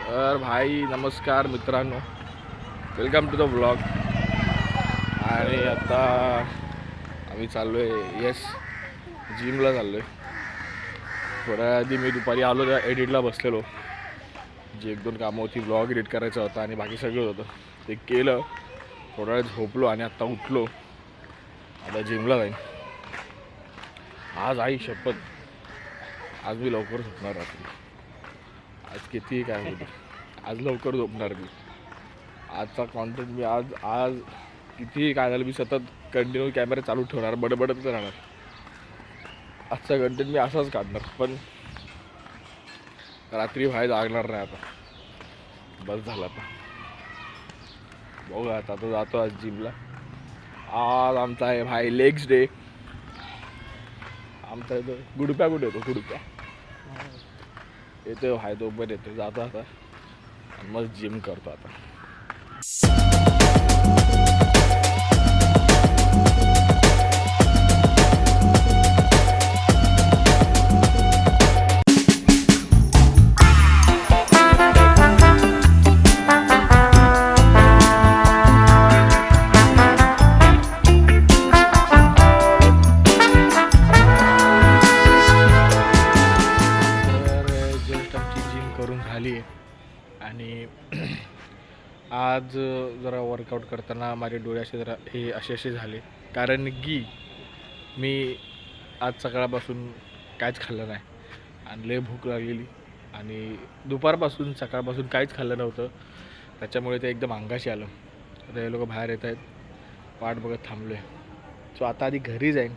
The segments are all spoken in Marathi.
तर भाई नमस्कार मित्रांनो, वेलकम टू द ब्लॉग. आणि आता आम्ही चाललो आहे जिमला चाललो आहे. थोड्या आधी मी दुपारी आलो त्या एडिटला बसलेलो, जी एक दोन कामं होती, ब्लॉग एडिट करायचा होता आणि बाकी सगळं होतं ते केलं. थोडा वेळ झोपलो आणि आत्ता उठलो, आता जिमला जाईन. आज आई शपथ, आज मी लवकर झोपणार रात्री. आज किती काय होतं, आज लवकर झोपणार मी. आजचा कॉन्टेंट मी आज कितीही काय झालं मी सतत कंटिन्यू कॅमेरा चालू ठेवणार, बडबडतच राहणार. आजचा कंटेंट मी असाच काढणार, पण रात्री बाहेर जागणार नाही. आता बस झालं, आता बघूया. आता जातो आज जिमला. आज आमचा आहे भाई लेग्स डे. आमचा येतो गुडप्या. कुठे येतो गुडप्या? येतो भाई, तो पण येतो. जातो आता आणि मग जिम करतो आता. झाली आहे आणि आज जरा वर्कआउट करताना माझे डोळे असे जरा असे झाले, कारण की मी आज सकाळपासून काहीच खाल्लं नाही आणि लय भूक लागलेली आणि दुपारपासून सकाळपासून काहीच खाल्लं नव्हतं, त्याच्यामुळे ते एकदम अंगाशी आलं. आता हे लोक बाहेर येत आहेत, वाट बघत थांबलो आहे. सो आता आधी घरी जाईन,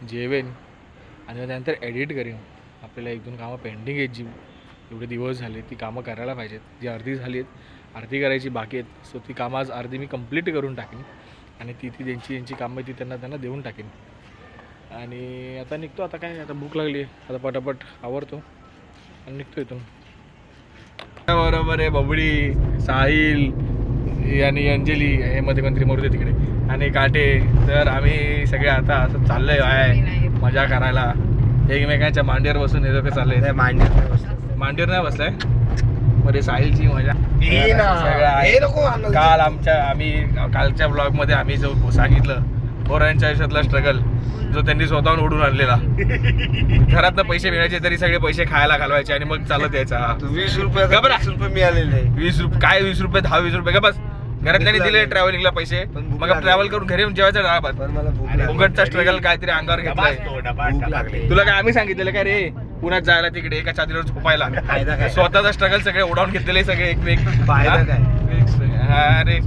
जेवेन आणि त्यानंतर एडिट करीन. आपल्याला एक दोन कामं पेंडिंग आहेत, जी एवढे दिवस झाले ती कामं करायला पाहिजेत. जी अर्धी झाली आहेत, अर्धी करायची बाकी आहेत. सो ती कामं आज अर्धी मी कंप्लीट करून टाकीन आणि ती ज्यांची कामं ती त्यांना देऊन टाकीन. आणि आता निघतो. आता काय, आता भूक लागली आहे, आता पटापट आवरतो आणि निघतो इथून. बरोबर आहे. बबडी, साहिल आणि अंजली हे मध्ये कोणतरी मोरते तिकडे आणि काटे. तर आम्ही सगळे आता असं चाललंय आहे मजा करायला, एकमेकांच्या मांडीवर बसून. हे लोक चाललंय मांडीवर नाही बसलाय. मध्ये साहिलची मजा. काल आम्ही कालच्या ब्लॉग मध्ये आम्ही जो सांगितलं पोरांच्या आयुष्यातला स्ट्रगल, जो त्यांनी स्वतःहून ओढून आणलेला. घरातनं पैसे मिळायचे तरी सगळे पैसे खायला घालवायचे आणि मग चालत यायचा. 20 रुपये मिळालेले. 20 रुपये काय, 20 रुपये 10-20 रुपये का बस. घरातल्याने दिले ट्रॅव्हलिंगला पैसे, मग ट्रॅव्हल करून घरी येऊन जेवायचं डाळभात. फुकटचा स्ट्रगल काहीतरी अंगावर घेतलाय. तुला काय आम्ही सांगितलेलं काय रे, पुण्यात जायला तिकडे एका चादरीवर झोपायला? स्वतःचा स्ट्रगल सगळे ओढावून घेतलेले सगळे एकमेक. अरे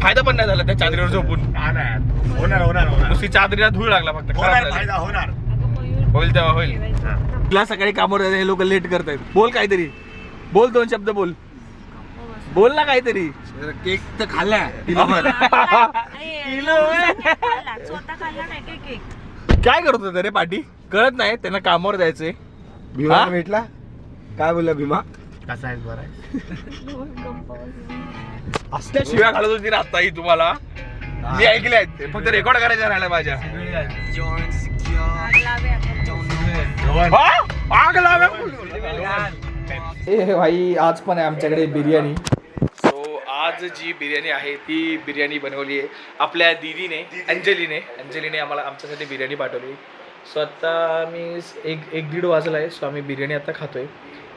फायदा पण नाही झाला त्या चादरीवर झोपून. नुसती चादरीला धूळ लागला फक्त. होईल तेव्हा होईल. तुला सकाळी कामावर हे लोक लेट करतायत. बोल काहीतरी, बोल, 2 शब्द बोल, बोल ना काहीतरी. केक तर खाल्ला. काय करत होता रे पाटी? कळत नाही त्यांना कामावर जायचंय. भीमा भेटला? काय बोलला भीमा? कसा आहे? बरं आहे. असल्या शिव्या घालत होती आत्ताही तुम्हाला, मी ऐकले आहेत. फक्त रेकॉर्ड करायच्या राहिल्या माझ्या. आग लावे भाई. आज पण आहे आमच्याकडे बिर्याणी. सो आज जी बिर्याणी आहे ती बिर्याणी बनवली आहे आपल्या दीदीने, अंजलीने आम्हाला आमच्यासाठी बिर्याणी पाठवली. सो आता मी एक 1-1:30 वाजला आहे. सो आम्ही बिर्याणी आता खातोय.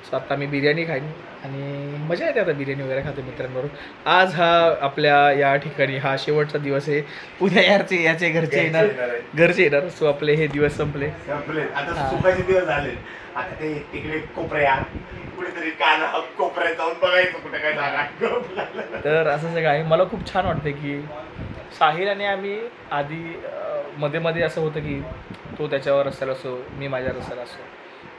सो आता मी बिर्याणी खाईन आणि मजा येते आता बिर्याणी वगैरे खातो मित्रांबरोबर. आज हा आपल्या या ठिकाणी हा शेवटचा दिवस आहे. उद्या याचे घरचे येणार. सो आपले हे दिवस संपले. आता सुखाचे दिवस झाले. आता ते तिकडे कोपऱ्यात कुठेतरी कोपऱ्यात जाऊन बघायचं कुठे काय जागा. तर असं सगळं आहे. मला खूप छान वाटतं की साहिल आणि आम्ही आधी मध्ये असं होतं की तो त्याच्यावर रस्त्याला असो, मी माझ्या रस्त्याला असो.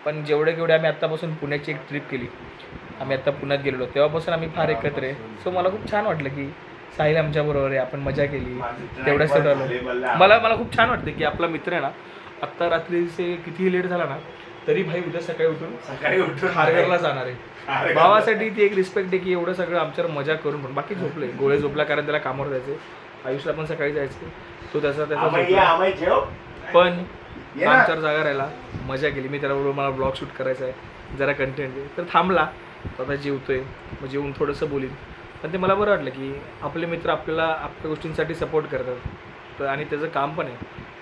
पण जेवढे आम्ही आत्तापासून पुण्याची एक ट्रिप केली, आम्ही आत्ता पुण्यात गेलेलो, तेव्हापासून आम्ही फार एकत्र आहे. सो मला खूप छान वाटलं की साहिल आमच्याबरोबर आहे, आपण मजा केली, तेवढ्याच आलो. मला खूप छान वाटतं की आपला मित्र आहे ना, आत्ता रात्रीचे कितीही लेट झाला ना तरी भाई उद्या सकाळी उठून खारघरला जाणार आहे. भावासाठी ती एक रिस्पेक्ट आहे की एवढं सगळं आमच्यावर मजा करून. पण बाकी झोपले, गोळे झोपला कारण त्याला कामावर जायचे. आयुषला पण सकाळी जायचं, तो त्याचा पण आमच्यावर जागा राहिला, मजा केली. मी त्याला बोललो मला ब्लॉग शूट करायचा आहे, जरा कंटेंट आहे, तर थांबला. तर आता जेवतोय, मग जेवून थोडंसं बोलीन. पण ते मला बरं वाटलं की आपले मित्र आपल्याला आपल्या गोष्टींसाठी सपोर्ट करतात, तर आणि त्याचं काम पण आहे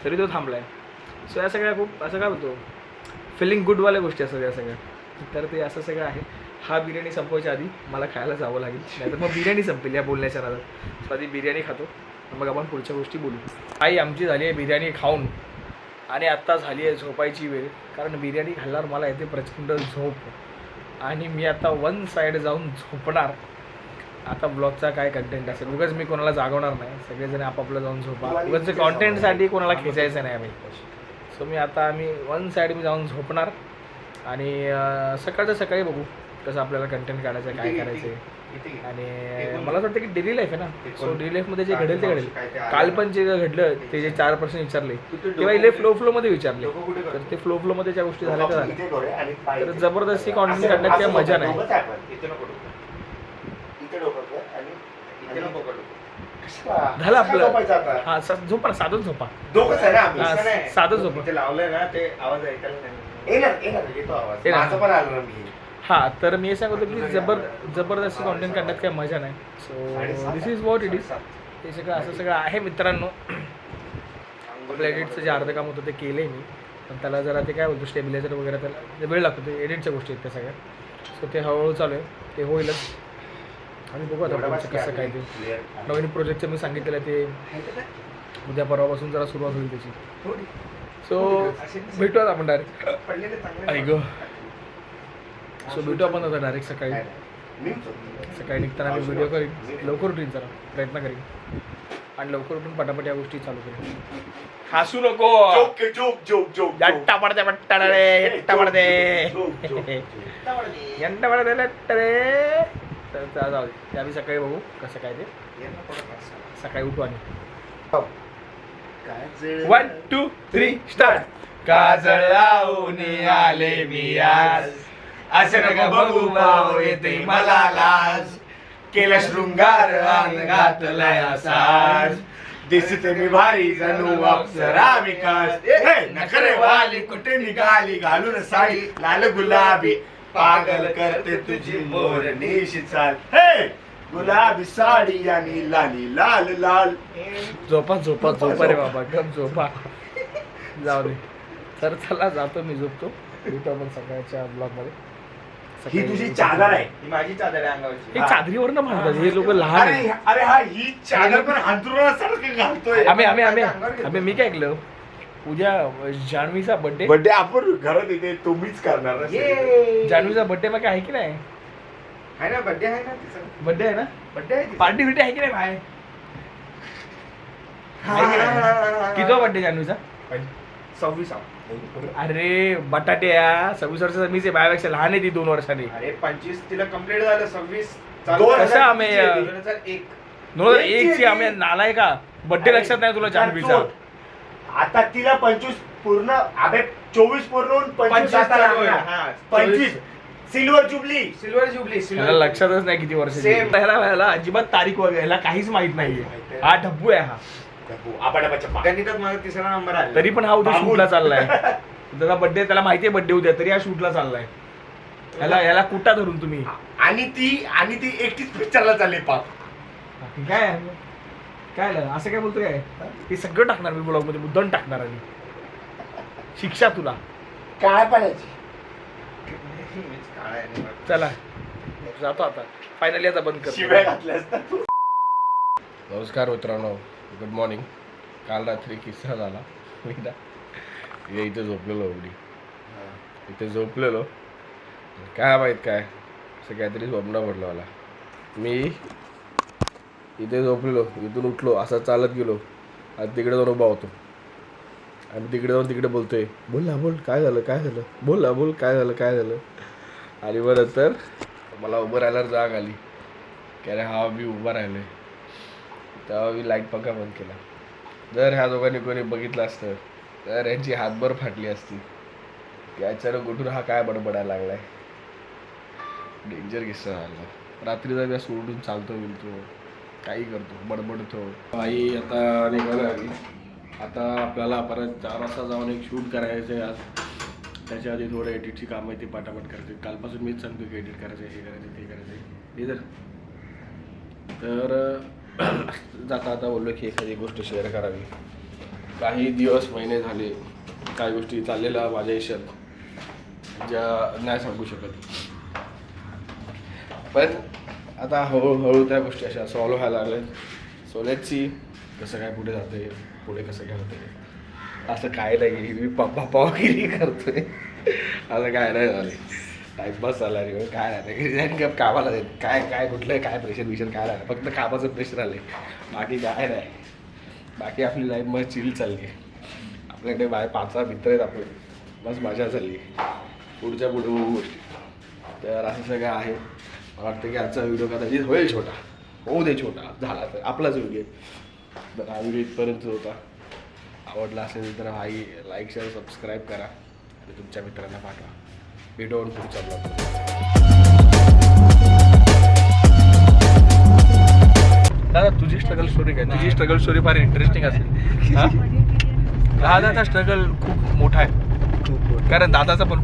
तरी तो थांबला आहे. सो या सगळ्या खूप असं काय बोलतो फिलिंग गुडवाल्या गोष्टी असतात या सगळ्या. तर ते असं सगळं आहे. हा बिर्याणी संपवायच्या आधी मला खायला जावं लागेल, नाहीतर मग बिर्याणी संपेल या बोलण्याच्या नादात. सो आधी बिर्याणी खातो, मग आपण पुढच्या गोष्टी बोलू. आई आमची झाली आहे बिर्याणी खाऊन आणि आत्ता झाली आहे झोपायची वेळ. कारण बिर्याणी खाल्ल्यावर मला येते प्रचंड झोप आणि मी आता वन साईड जाऊन झोपणार. आता ब्लॉगचा काय कंटेंट असेल, उगाच मी कोणाला जागवणार नाही. सगळेजण आपापलं जाऊन झोपा. उगाच कॉन्टेंटसाठी कोणाला खेचायचं नाही आम्ही. सो आम्ही वन साईड मी जाऊन झोपणार आणि सकाळचं सकाळी बघू कसं आपल्याला कंटेंट काढायचं आहे, काय करायचं आहे. आणि मला असं वाटतं की डेली लाईफ आहे ना, सो डेली लाईफमध्ये जे घडेल ते घडेल. काल पण जे घडलं ते जे 4 प्रश्न विचारले तेव्हा इले फ्लोमध्ये विचारले, तर ते फ्लोमध्ये ज्या गोष्टी झाल्या त्या झाल्या. तर जबरदस्ती कॉन्टेंट काढण्यात काही मजा नाही. झालं आपलं. हा झोपा ना, साधं झोपा, साधं झोपा. लावलंय ना ते आवाज ऐकायला नाही. हा तर मी सांगतो की जबरदस्ती कॉन्टेंट काढण्यात काही मजा नाही. So this is what it is. हे सगळं असं सगळं आहे मित्रांनो. आपल्या एडिटचं जे अर्धं काम होतं ते केलं आहे मी, पण त्याला जरा ते काय बोलतो स्टेबिलायझर वगैरे त्याला वेळ लागतो. ते एडिटच्या गोष्टी आहेत त्या सगळ्या. सो ते हळूहळू चालू आहे, ते होईलच. आणि बघू आता पुढचं कसं काय ते नवीन प्रोजेक्टचं मी सांगितलेलं ते उद्या परवापासून जरा सुरुवात होईल त्याची. सो भेटूयात आपण डायरेक्ट. ऐक सो भेटू आपण आता डायरेक्ट सकाळी निघताना मी व्हिडिओ करीन. लवकर उठीन, जरा प्रयत्न करीन आणि लवकर उठून पटापट या गोष्टी चालू करीन. हसू नको, जट्टा पडते बट्टा रे, जट्टा पडते जट्टा पडते लट्ट रे. तर जाऊ दे, ते आम्ही सकाळी बघू कसं काय ते. सकाळी उठू आणि 1 2 3 स्टार्ट. काजळ लावून आले मी आज, असं नका बघू भाऊ येते मला लाज. केला शृंगार अंग घातलाय साज, दिसते मी भारी जणू अप्सरा विकास. नखरे वाली कुठे निघाली घालून साडी लाल गुलाबी, पागल करते तुझी मोरनीशी चाल. हे गुलाबी साडी आणि लाली लाल लाल. झोपा झोपा झोपा रे बाबा, गप झोपा. जाऊ दे. तर चला जातो मी, झोपतो. भेटू आपण सकाळच्या ब्लॉग मध्ये. ही तुझी चादर आहे, ही माझी चादर आहे अंगावरची. हे चादरीवर ना म्हणतात हे लोक लहान आहे. अरे हा ही चादर पण अंथरुणासारखं घालतोय. आम्ही मी काय ऐकलं उद्या जान्हवीचा बर्थडे आपण घरात इथे तुम्हीच करणार ना. जान्हवीचा बर्थडे मग आहे की नाही? आहे ना, बर्थडे आहे ना तिचा. बर्थडे आहे ना, बर्थडे आहे. पार्टी बिर्टी आहे की नाही बाय? किती बर्थडे जान्हवीचा? 26. अरे बटाटे या 26 वर्षाचा मीच आहे, बायापेक्षा लहान आहे ती 2 वर्षांनी. अरे 25 तिला कंप्लीट झालं, 26 कसं आम्ही 2001. 2001 ची आम्ही नालाय का? बर्थडे लक्षात नाही तुला जान्हवीचा? आता तिला 25 पूर्ण, अबे 24 पूर्ण होऊन 25 आता लागणार. 25 सिल्वर जुबली. ह्याला लक्षातच नाही किती वर्ष. ह्याला अजिबात तारीख वगैरे ह्याला काहीच माहित नाहीये. हा ढब्बू आहे हा. गणितात माझा 3रा नंबर आला. तरी पण हा उद्या शूटला चाललाय. त्याचा बर्थडे, त्याला माहितीये बर्थडे उद्या, तरी हा शूटला चाललाय. ह्याला कुठा धरून तुम्ही. आणि ती एकटीच पिक्चरला चालली पाप. काय असं काय बोलतोय काय? हे सगळं टाकणार मी ब्लॉग मध्ये, मुद्दाम टाकणार. आणि शिक्षा तुला काय पाण्याची. चला जातो आता, फायनली आता बंद कर. शिव्या घातल्यास. नमस्कार मित्रांनो, गुड मॉर्निंग. काल रात्री किस्सा झाला. मी ना इथे झोपलेलो, इथे झोपलेलो, काय माहीत काय असं काहीतरी स्वप्न पडलं मला. मी इथे झोपलेलो, इथून उठलो, असं चालत गेलो आणि तिकडे जाऊन उभा होतो. आणि तिकडे जाऊन तिकडे बोलतोय, बोल ना बोल, काय झालं बोल ना बोल, काय झालं. आणि मग नंतर मला उभं राहायला जाग आली की अरे हा मी उभा राहिलोय. तेव्हा मी लाईट पंखा बंद केला. जर ह्या दोघांनी कोणी बघितलं असतं तर यांची हातभर फाटली असती की अचानक उठून हा काय बडबडायला लागलाय. डेंजर किस्सा झाला. रात्रीचा मी सोडून चालतो बिलतो, काही करतो, बडबडतो. आई आता निघाली. आता आपल्याला परत 4 वाजता जाऊन एक शूट करायचं आहे आज. त्याच्या आधी थोडं एडिटची कामं आहे ती पाटापाट करते. कालपासून मीच सांगतो की एडिट करायचं, हे करायचं, ते करायचं. इधर तर जाता आता बोललो की एखादी गोष्ट शेअर करावी. काही दिवस महिने झाले काही गोष्टी चाललेल्या माझ्या आयुष्यात ज्या नाही सांगू शकत, पण आता हळूहळू त्या गोष्टी अशा सॉल्व्ह व्हायला लागल्यात. सो लेट्स सी कसं काय पुढे जाते, पुढे कसं काय होते. असं काय नाही मी पप्पागिरी करतोय, असं काय नाही झालं. टाईमपास झाला रे, काय नाही कामाला जाईल, काय काय कुठलं काय प्रेशर काय राहिलं, फक्त कामाचं प्रेशर आलं आहे, बाकी काय नाही. बाकी आपली लाईफ मग चिल चालली आहे. आपल्याकडे 5 मित्र आहेत आपले, बस मजा चालली पुढच्या पुढे गोष्टी. तर असं सगळं आहे. मला वाटतं की आजचा व्हिडिओ कदाचित होईल छोटा, होऊ दे छोटा, झाला तर आपलाच व्हिडिओ. तर हा व्हिडिओ इथपर्यंत होता. आवडला असेल तर भाई लाईक शेअर सबस्क्राईब करा आणि तुमच्या मित्रांना पाठवा. व्हिडिओवर पुढचा ब्लॉग. दादा तुझी स्ट्रगल स्टोरी काय? तुझी स्ट्रगल स्टोरी फार इंटरेस्टिंग असेल. दादाचा स्ट्रगल खूप मोठा आहे, कारण दादाचा पण